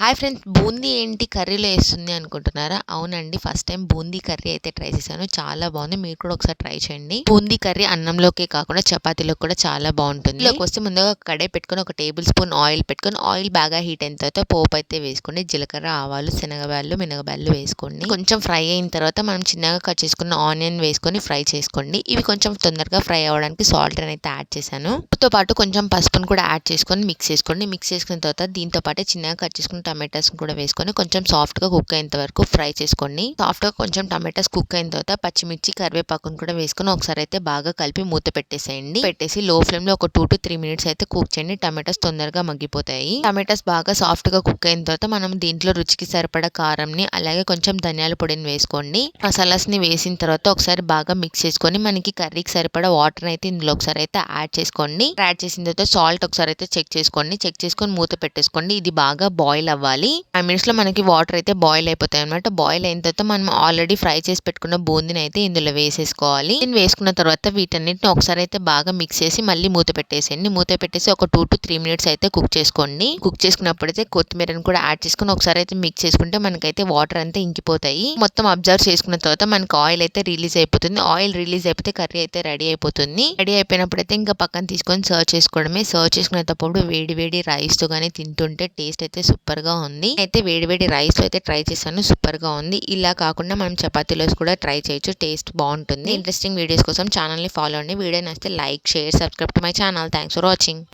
Hi friends, boondi ఏంటి కర్రీలో ఏస్తుంది అనుకుంటున్నారా? అవునండి. ఫస్ట్ టైమ్ బూందీ కర్రీ అయితే ట్రై చేశాను. చాలా బాగుంది. మీరు కూడా ఒకసారి ట్రై చేయండి. బూందీ కర్రీ అన్నంలోకే కాకుండా చపాతీలోకి కూడా చాలా బాగుంటుంది. ఇందులోకి వస్తే ముందుగా కడాయి పెట్టుకొని ఒక టేబుల్ స్పూన్ ఆయిల్ పెట్టుకొని ఆయిల్ బాగా హీట్ అయిన తర్వాత పోపు అయితే వేసుకోండి. జీలకర్ర, ఆవాలు, శనగబ్యాళ్ళు, మినగబ్యాళ్ళు వేసుకోండి. కొంచెం ఫ్రై అయిన తర్వాత మనం చిన్నగా కట్ చేసుకున్న ఆనియన్ వేసుకొని ఫ్రై చేసుకోండి. ఇవి కొంచెం తొందరగా ఫ్రై అవ్వడానికి సాల్ట్ అయితే యాడ్ చేశాను. తో పాటు కొంచెం పసుపును కూడా యాడ్ చేసుకొని మిక్స్ చేసుకోండి. మిక్స్ చేసుకున్న తర్వాత దీంతో పాటు చిన్నగా కట్ చేసుకున్న టమాటాస్ కూడా వేసుకొని కొంచెం సాఫ్ట్ గా కుక్ అయినంత వరకు ఫ్రై చేసుకోండి. సాఫ్ట్ గా కొంచెం టమాటాస్ కుక్ అయిన తర్వాత పచ్చిమిర్చి, కరివేపాకును కూడా వేసుకొని ఒకసారి అయితే బాగా కలిపి మూత పెట్టేసేయండి. పెట్టేసి లో ఫ్లేమ్ లో ఒక 2 to 3 minutes అయితే కుక్ చేయండి. టమాటాస్ తొందరగా మగ్గిపోతాయి. టమాటాస్ బాగా సాఫ్ట్ గా కుక్ అయిన తర్వాత మనం దీంట్లో రుచికి సరిపడా కారంని అలాగే కొంచెం ధనియాల పొడిని వేసుకోండి. మసాలాస్ ని వేసిన తర్వాత ఒకసారి బాగా మిక్స్ చేసుకొని మనకి కర్రీకి సరిపడా వాటర్ అయితే ఇందులో ఒకసారి అయితే యాడ్ చేసుకోండి. యాడ్ చేసిన తర్వాత సాల్ట్ ఒకసారి అయితే చెక్ చేసుకోండి. చెక్ చేసుకొని మూత పెట్టేసుకోండి. ఇది బాగా బాయిల్ అవ్వాలి. 5 minutes లో మనకి వాటర్ అయితే బాయిల్ అయిపోతాయి అనమాట. బాయిల్ అయిన తర్వాత మనం ఆల్రెడీ ఫ్రై చేసి పెట్టుకున్న బూందీని అయితే ఇందులో వేసేసుకోవాలి. దీన్ని వేసుకున్న తర్వాత వీటన్నిటిని ఒకసారి అయితే బాగా మిక్స్ చేసి మళ్ళీ మూత పెట్టేసేయండి. మూత పెట్టేసి ఒక 2 to 3 minutes అయితే కుక్ చేసుకోండి. కుక్ చేసుకున్నప్పుడైతే కొత్తిమీరని కూడా యాడ్ చేసుకుని ఒకసారి అయితే మిక్స్ చేసుకుంటే మనకైతే వాటర్ అంతా ఇంకిపోతాయి. మొత్తం అబ్జర్వ్ చేసుకున్న తర్వాత మనకి ఆయిల్ అయితే రిలీజ్ అయిపోతుంది. ఆయిల్ రిలీజ్ అయిపోతే కర్రీ అయితే రెడీ అయిపోతుంది. రెడీ అయిపోయినప్పుడు అయితే ఇంకా పక్కన తీసుకొని సర్వ్ చేసుకోవడమే. సర్వ్ చేసుకునేటప్పుడు వేడి వేడి రైస్ తో గానీ తింటుంటే టేస్ట్ అయితే సూపర్ గా ఉంది. అయితే వేడి వేడి రైస్ తో అయితే ట్రై చేశాను. సూపర్ గా ఉంది. ఇలా కాకుండా మనం చపాతీలో కూడా ట్రై చేయొచ్చు. టేస్ట్ బాగుంటుంది. ఇంట్రెస్టింగ్ వీడియోస్ కోసం ఛానల్ ని ఫాలో అండి. వీడియో నచ్చితే like, share, subscribe to my channel. Thanks for watching.